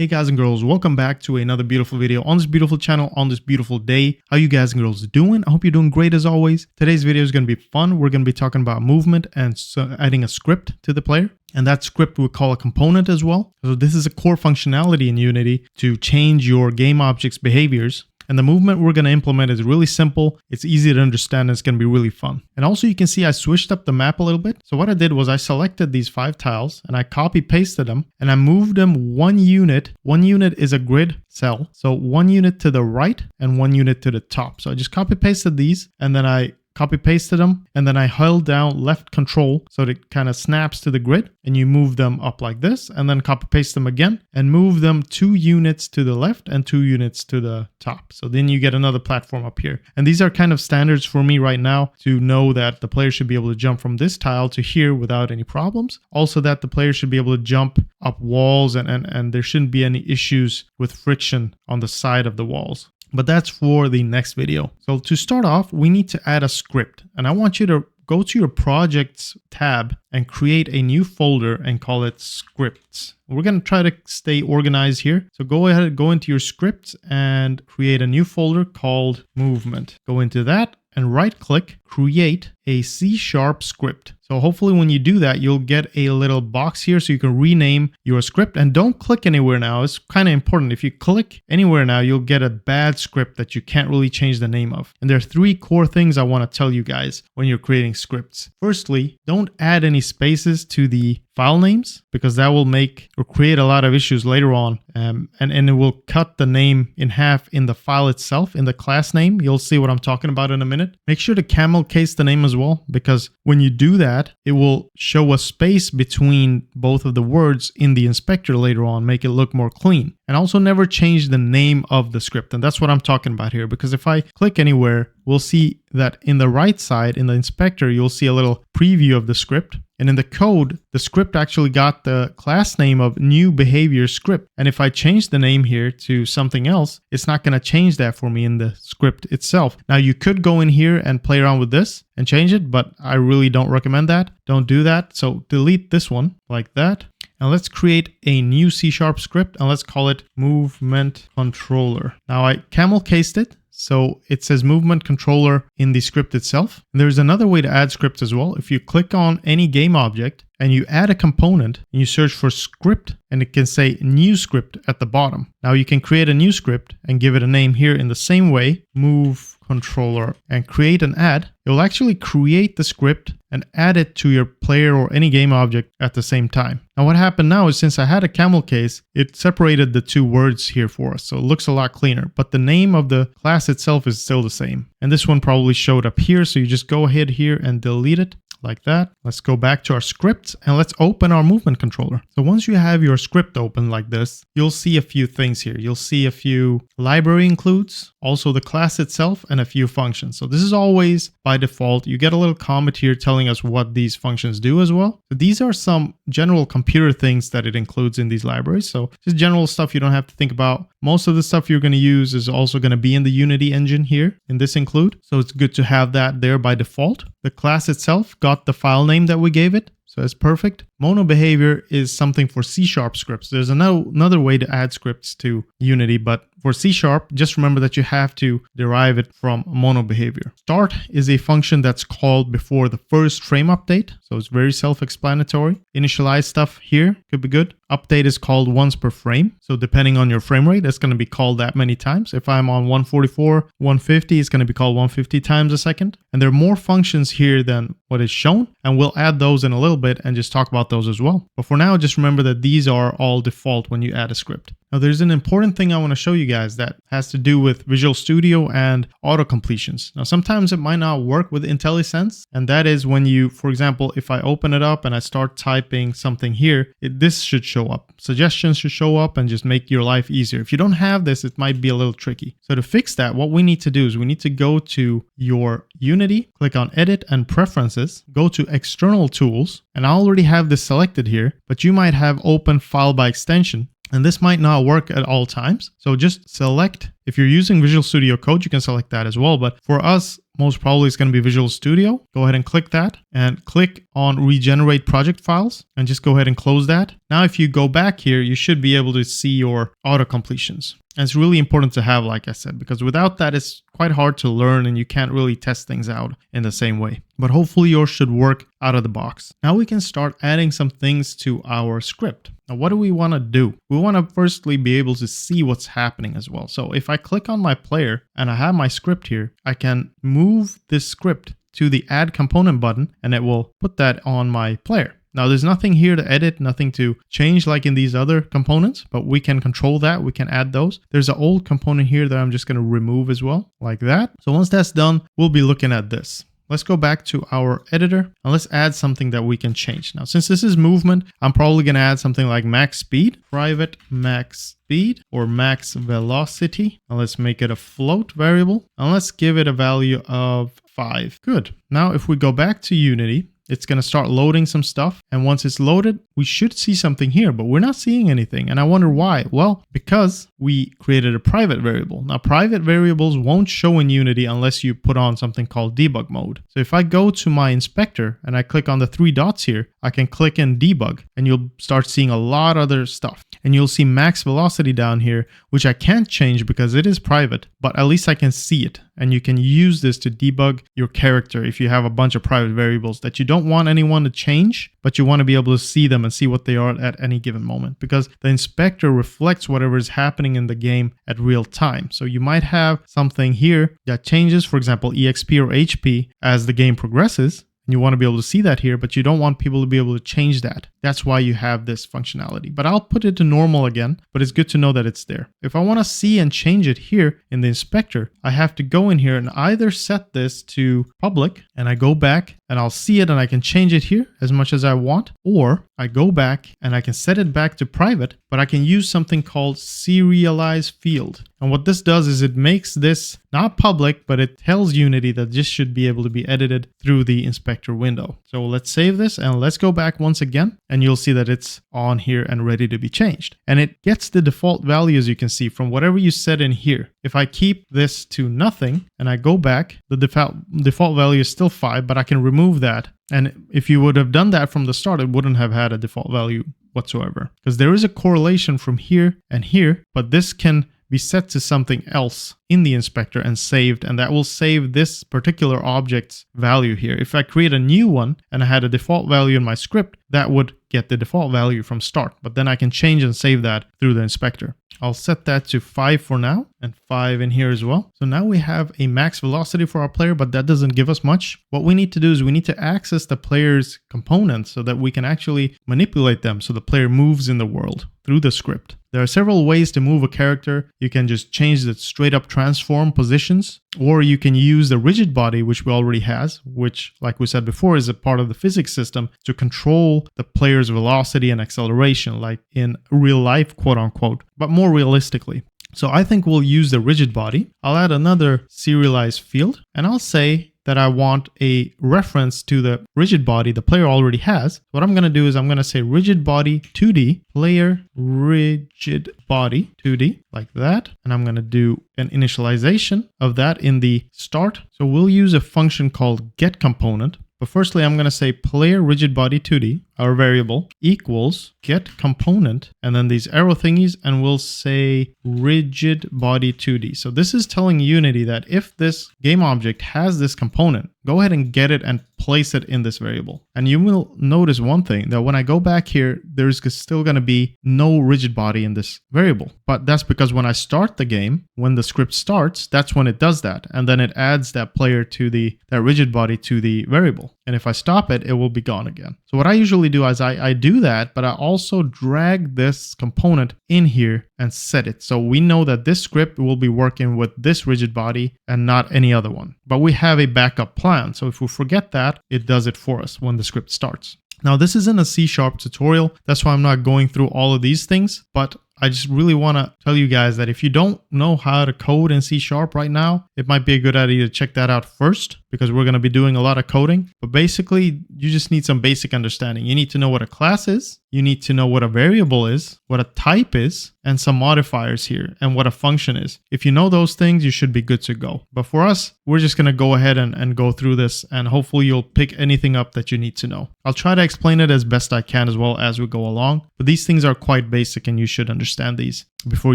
Hey guys and girls, welcome back to another beautiful video on this beautiful channel on this beautiful day. How you guys and girls doing? I hope you're doing great as always. Today's video is going to be fun. We're going to be talking about movement and adding a script to the player. And that script we call a component as well. So this is a core functionality in Unity to change your game objects' behaviors. And the movement we're going to implement is really simple. It's easy to understand and it's going to be really fun. And also you can see I switched up the map a little bit. So what I did was I selected these 5 tiles and I copy pasted them and I moved them 1 unit. 1 unit is a grid cell. So 1 unit to the right and 1 unit to the top. So I just copy pasted these and then I copy pasted them and then I held down left control so that it kind of snaps to the grid and you move them up like this and then copy paste them again and move them 2 units to the left and 2 units to the top. So then you get another platform up here. And these are kind of standards for me right now to know that the player should be able to jump from this tile to here without any problems. Also that the player should be able to jump up walls and there shouldn't be any issues with friction on the side of the walls. But that's for the next video. So to start off, we need to add a script. And I want you to go to your projects tab and create a new folder and call it scripts. We're going to try to stay organized here. So go ahead, go into your scripts and create a new folder called movement. Go into that and right click, create a C# script. So hopefully when you do that, you'll get a little box here so you can rename your script and don't click anywhere now. It's kind of important. If you click anywhere now, you'll get a bad script that you can't really change the name of. And there are 3 core things I want to tell you guys when you're creating scripts. Firstly, don't add any spaces to the file names because that will make or create a lot of issues later on. And it will cut the name in half in the file itself, in the class name. You'll see what I'm talking about in a minute. Make sure to camel case the name as well, because when you do that, it will show a space between both of the words in the inspector later on, make it look more clean. And also never change the name of the script. And that's what I'm talking about here, because if I click anywhere, we'll see that in the right side, in the inspector, you'll see a little preview of the script. And in the code, the script actually got the class name of new behavior script. And if I change the name here to something else, it's not going to change that for me in the script itself. Now you could go in here and play around with this and change it, but I really don't recommend that. Don't do that. So delete this one like that. And let's create a new C# script and let's call it movement controller. Now I camel cased it. So it says movement controller in the script itself. There's another way to add scripts as well. If you click on any game object and you add a component and you search for script and it can say new script at the bottom. Now you can create a new script and give it a name here in the same way, move controller, and create an add. You'll actually create the script and add it to your player or any game object at the same time. Now what happened now is since I had a camel case, it separated the 2 words here for us. So it looks a lot cleaner, but the name of the class itself is still the same. And this one probably showed up here. So you just go ahead here and delete it. Like that. Let's go back to our scripts and let's open our movement controller. So once you have your script open like this, you'll see a few things here. You'll see a few library includes, also the class itself, and a few functions. So this is always by default. You get a little comment here telling us what these functions do as well. So these are some general computer things that it includes in these libraries. So just general stuff you don't have to think about. Most of the stuff you're going to use is also going to be in the Unity engine here in this include. So it's good to have that there by default. The class itself got the file name that we gave it. So it's perfect. Mono behavior is something for C# scripts. There's another way to add scripts to Unity, but for C#, just remember that you have to derive it from mono behavior. Start is a function that's called before the first frame update. So it's very self-explanatory. Initialize stuff here could be good. Update is called once per frame. So depending on your frame rate, it's going to be called that many times. If I'm on 144, 150, it's going to be called 150 times a second. And there are more functions here than what is shown. And we'll add those in a little bit and just talk about those as well. But for now, just remember that these are all default when you add a script. Now there's an important thing I want to show you guys that has to do with Visual Studio and auto completions. Now sometimes it might not work with Intellisense, and that is when you, for example, if I open it up and I start typing something here, this should show up. Suggestions should show up and just make your life easier. If you don't have this, it might be a little tricky. So to fix that, what we need to do is we need to go to your Unity, click on Edit and Preferences, go to External Tools, and I already have this selected here, but you might have Open File by Extension. And this might not work at all times. So just select, if you're using Visual Studio Code, you can select that as well. But for us, most probably it's going to be Visual Studio. Go ahead and click that and click on regenerate project files and just go ahead and close that. Now, if you go back here, you should be able to see your auto completions. And it's really important to have, like I said, because without that, it's quite hard to learn and you can't really test things out in the same way. But hopefully yours should work out of the box. Now we can start adding some things to our script. Now, what do we want to do? We want to firstly be able to see what's happening as well. So if I click on my player and I have my script here, I can move this script to the add component button and it will put that on my player. Now, there's nothing here to edit, nothing to change like in these other components, but we can control that. We can add those. There's an old component here that I'm just going to remove as well, like that. So once that's done, we'll be looking at this. Let's go back to our editor and let's add something that we can change. Now, since this is movement, I'm probably going to add something like max speed, private max speed or max velocity. Now let's make it a float variable and let's give it a value of 5. Good. Now, if we go back to Unity, it's going to start loading some stuff. And once it's loaded, we should see something here, but we're not seeing anything. And I wonder why. Well, because we created a private variable. Now, private variables won't show in Unity unless you put on something called debug mode. So if I go to my inspector and I click on the 3 dots here, I can click in debug and you'll start seeing a lot of other stuff. And you'll see max velocity down here, which I can't change because it is private, but at least I can see it. And you can use this to debug your character if you have a bunch of private variables that you don't want anyone to change, but you want to be able to see them and see what they are at any given moment, because the inspector reflects whatever is happening in the game at real time. So you might have something here that changes, for example, EXP or HP as the game progresses. You want to be able to see that here, but you don't want people to be able to change that. That's why you have this functionality. But I'll put it to normal again, but it's good to know that it's there. If I want to see and change it here in the inspector, I have to go in here and either set this to public and I go back and I'll see it and I can change it here as much as I want, or I go back and I can set it back to private, but I can use something called serialize field. And what this does is it makes this not public, but it tells Unity that this should be able to be edited through the inspector window. So let's save this and let's go back once again and you'll see that it's on here and ready to be changed. And it gets the default value, as you can see, from whatever you set in here. If I keep this to nothing and I go back, the default value is still 5, but I can remove that. And if you would have done that from the start, it wouldn't have had a default value whatsoever, because there is a correlation from here and here, but this can be set to something else in the inspector and saved, and that will save this particular object's value here. If I create a new one and I had a default value in my script, that would get the default value from start, but then I can change and save that through the inspector. I'll set that to 5 for now and 5 in here as well. So now we have a max velocity for our player, but that doesn't give us much. What we need to do is we need to access the player's components so that we can actually manipulate them so the player moves in the world through the script. There are several ways to move a character. You can just change the straight up transform positions, or you can use the Rigidbody, which we already has, which, like we said before, is a part of the physics system to control the player's velocity and acceleration, like in real life, quote unquote, but more realistically. So I think we'll use the Rigidbody. I'll add another serialize field and I'll say that I want a reference to the Rigidbody the player already has. What I'm going to do is I'm going to say Rigidbody 2D, player Rigidbody 2D, like that. And I'm going to do an initialization of that in the start. So we'll use a function called getComponent. But firstly, I'm going to say player Rigidbody 2D, our variable, equals getComponent, and then these arrow thingies, and we'll say Rigidbody 2D. So this is telling Unity that if this game object has this component, go ahead and get it and place it in this variable. And you will notice one thing, that when I go back here, there's still going to be no Rigidbody in this variable. But that's because when I start the game, when the script starts, that's when it does that. And then it adds that player to that Rigidbody to the variable. And if I stop it, it will be gone again. So what I usually do is I do that, but I also drag this component in here and set it. So we know that this script will be working with this Rigidbody and not any other one. But we have a backup plan. So if we forget that, it does it for us when the script starts. Now, this isn't a C# tutorial. That's why I'm not going through all of these things, but I just really want to tell you guys that if you don't know how to code in C# right now, it might be a good idea to check that out first. because we're going to be doing a lot of coding. But basically, you just need some basic understanding. You need to know what a class is. You need to know what a variable is, what a type is, and some modifiers here, and what a function is. If you know those things, you should be good to go. But for us, we're just going to go ahead and go through this, and hopefully you'll pick anything up that you need to know. I'll try to explain it as best I can as well as we go along, but these things are quite basic and you should understand these before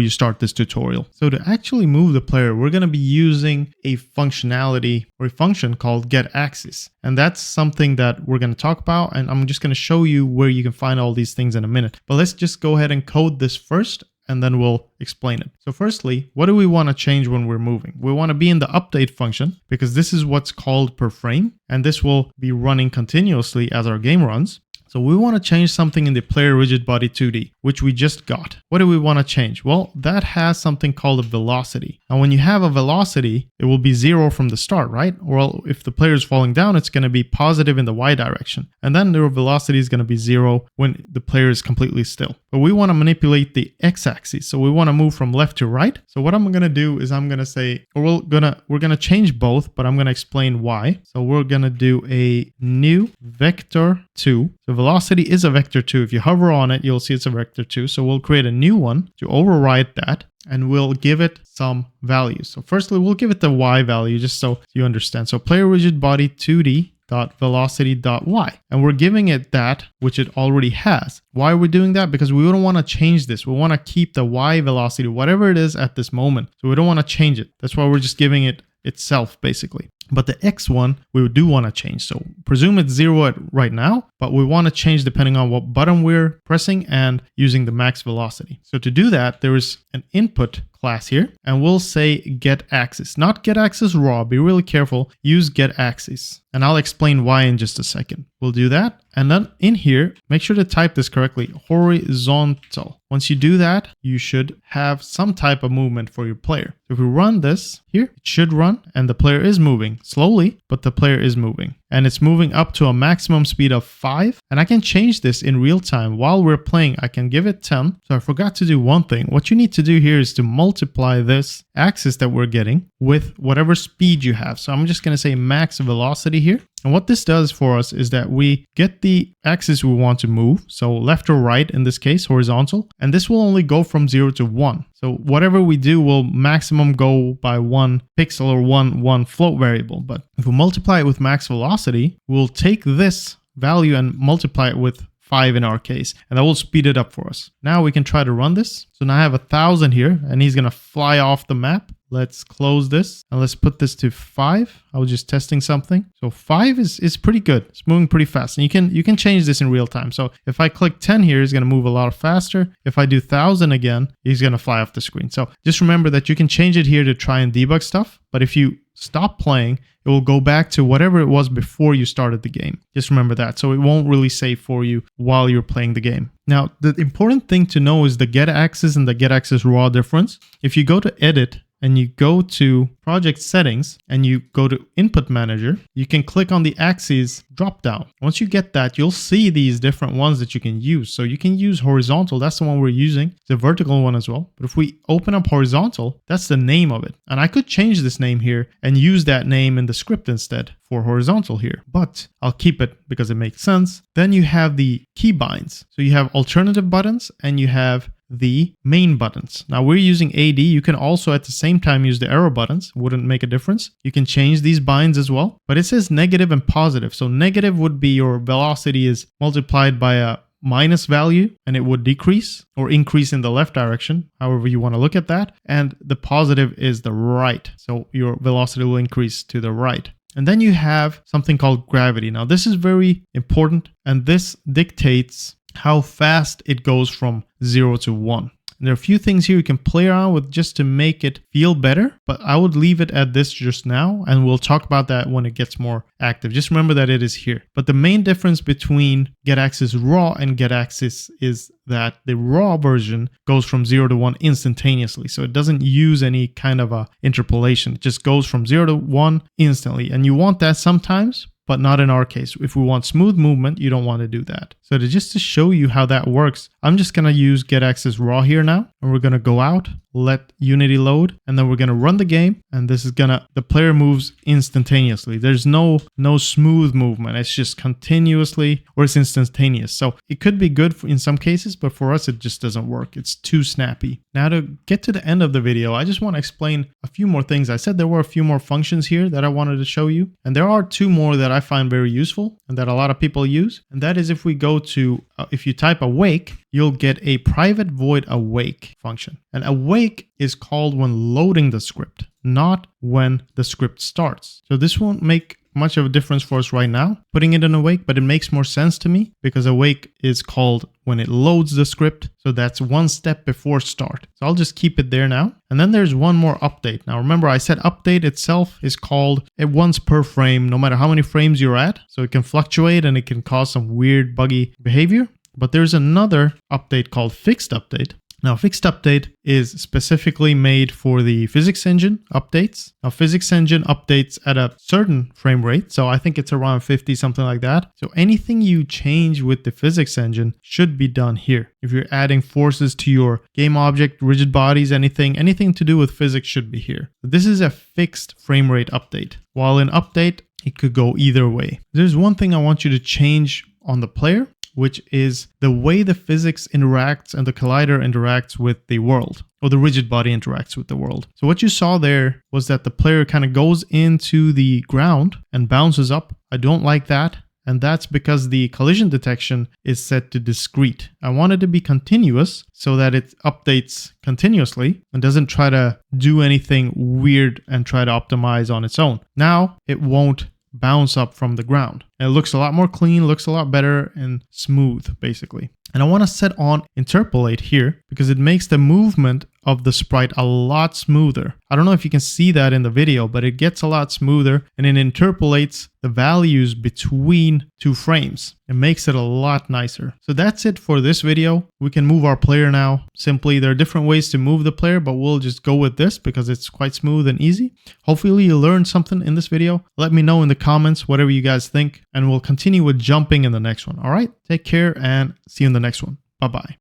you start this tutorial. So to actually move the player, we're going to be using a functionality or a function called getAxis. And that's something that we're going to talk about, and I'm just going to show you where you can find all these things in a minute. But let's just go ahead and code this first, and then we'll explain it. So firstly, what do we want to change when we're moving? We want to be in the update function because this is what's called per frame, and this will be running continuously as our game runs. So we want to change something in the player Rigidbody 2D, which we just got. What do we want to change? Well, that has something called a velocity. Now, when you have a velocity, it will be 0 from the start, right? Well, if the player is falling down, it's going to be positive in the Y direction. And then the velocity is going to be 0 when the player is completely still. But we want to manipulate the X-axis. So we want to move from left to right. So what I'm going to do is I'm going to say, or we're going to change both, but I'm going to explain why. So we're going to do a new vector 2. So velocity is a vector 2. If you hover on it, you'll see it's a vector 2. So we'll create a new one to override that, and we'll give it some values. So firstly, we'll give it the Y value just so you understand. So player Rigidbody 2D dot velocity dot y, and we're giving it that which it already has. Why are we doing that? Because we don't want to change this. We want to keep the y velocity whatever it is at this moment, so we don't want to change it. That's why we're just giving it itself basically. But the X one, we do want to change. So presume it's 0 right now, but we want to change depending on what button we're pressing and using the max velocity. So to do that, there is an input class here, and we'll say getAxis, not getAxis raw. Be really careful. Use getAxis, and I'll explain why in just a second. We'll do that. And then in here, make sure to type this correctly, horizontal. Once you do that, you should have some type of movement for your player. So if we run this here, it should run, and the player is moving slowly, but the player is moving. And it's moving up to a maximum speed of 5. And I can change this in real time. While we're playing, I can give it 10. So I forgot to do one thing. What you need to do here is to multiply this axis that we're getting with whatever speed you have. So I'm just going to say max velocity here. And what this does for us is that we get the axis we want to move. So left or right, in this case, horizontal. And this will only go from 0 to 1. So whatever we do will maximum go by 1 pixel or one float variable. But if we multiply it with max velocity, we'll take this value and multiply it with 5 in our case, and that will speed it up for us. Now we can try to run this. So now I have 1,000 here, and he's going to fly off the map. Let's close this, and let's put this to 5. I was just testing something. So 5 is pretty good. It's moving pretty fast, and you can change this in real time. So if I click 10 here, he's going to move a lot faster. If I do 1,000 again, he's going to fly off the screen. So just remember that you can change it here to try and debug stuff, but if you stop playing, it will go back to whatever it was before you started the game. Just remember that. So it won't really save for you while you're playing the game. Now, the important thing to know is the getAxis and the getAxis raw difference. If you go to edit and you go to project settings and you go to input manager, you can click on the axes drop down. Once you get that, you'll see these different ones that you can use. So you can use horizontal. That's the one we're using. It's a vertical one as well. But if we open up horizontal, that's the name of it. And I could change this name here and use that name in the script instead for horizontal here, but I'll keep it because it makes sense. Then you have the keybinds. So you have alternative buttons and you have the main buttons. Now we're using AD. You can also at the same time use the arrow buttons. Wouldn't make a difference. You can change these binds as well, but it says negative and positive. So negative would be your velocity is multiplied by a minus value and it would decrease or increase in the left direction, however you want to look at that. And the positive is the right. So your velocity will increase to the right. And then you have something called gravity. Now this is very important, and this dictates how fast it goes from 0 to 1. And there are a few things here you can play around with just to make it feel better, but I would leave it at this just now, and we'll talk about that when it gets more active. Just remember that it is here. But the main difference between getAxis raw and getAxis is that the raw version goes from 0 to 1 instantaneously. So it doesn't use any kind of a interpolation. It just goes from 0 to 1 instantly. And you want that sometimes, but not in our case. If we want smooth movement, you don't want to do that. So just to show you how that works, I'm just going to use get access raw here now. And we're going to go out, let Unity load, and then we're going to run the game. And this is the player moves instantaneously. There's no smooth movement. It's just continuously, or it's instantaneous. So it could be good in some cases, but for us, it just doesn't work. It's too snappy. Now to get to the end of the video, I just want to explain a few more things. I said there were a few more functions here that I wanted to show you. And there are two more that I find very useful and that a lot of people use. And that is if we go to, if you type awake, you'll get a private void awake function. And awake is called when loading the script, not when the script starts. So this won't make much of a difference for us right now, putting it in awake, but it makes more sense to me because awake is called when it loads the script. So that's one step before start. So I'll just keep it there now. And then there's one more update. Now remember, I said update itself is called at once per frame, no matter how many frames you're at. So it can fluctuate and it can cause some weird buggy behavior. But there's another update called fixed update. Now, fixed update is specifically made for the physics engine updates. Now, physics engine updates at a certain frame rate. So I think it's around 50, something like that. So anything you change with the physics engine should be done here. If you're adding forces to your game object, rigid bodies, anything to do with physics should be here. This is a fixed frame rate update. While in update, it could go either way. There's one thing I want you to change on the player, which is the way the physics interacts and the collider interacts with the world, or the rigid body interacts with the world. So what you saw there was that the player kind of goes into the ground and bounces up. I don't like that. And that's because the collision detection is set to discrete. I want it to be continuous so that it updates continuously and doesn't try to do anything weird and try to optimize on its own. Now it won't bounce up from the ground. And it looks a lot more clean, looks a lot better and smooth, basically. And I want to set on interpolate here because it makes the movement of the sprite a lot smoother. I don't know if you can see that in the video, but it gets a lot smoother and it interpolates the values between two frames. It makes it a lot nicer. So that's it for this video. We can move our player now. Simply, there are different ways to move the player, but we'll just go with this because it's quite smooth and easy. Hopefully you learned something in this video. Let me know in the comments whatever you guys think, and we'll continue with jumping in the next one. All right, take care and see you in the next one. Bye-bye.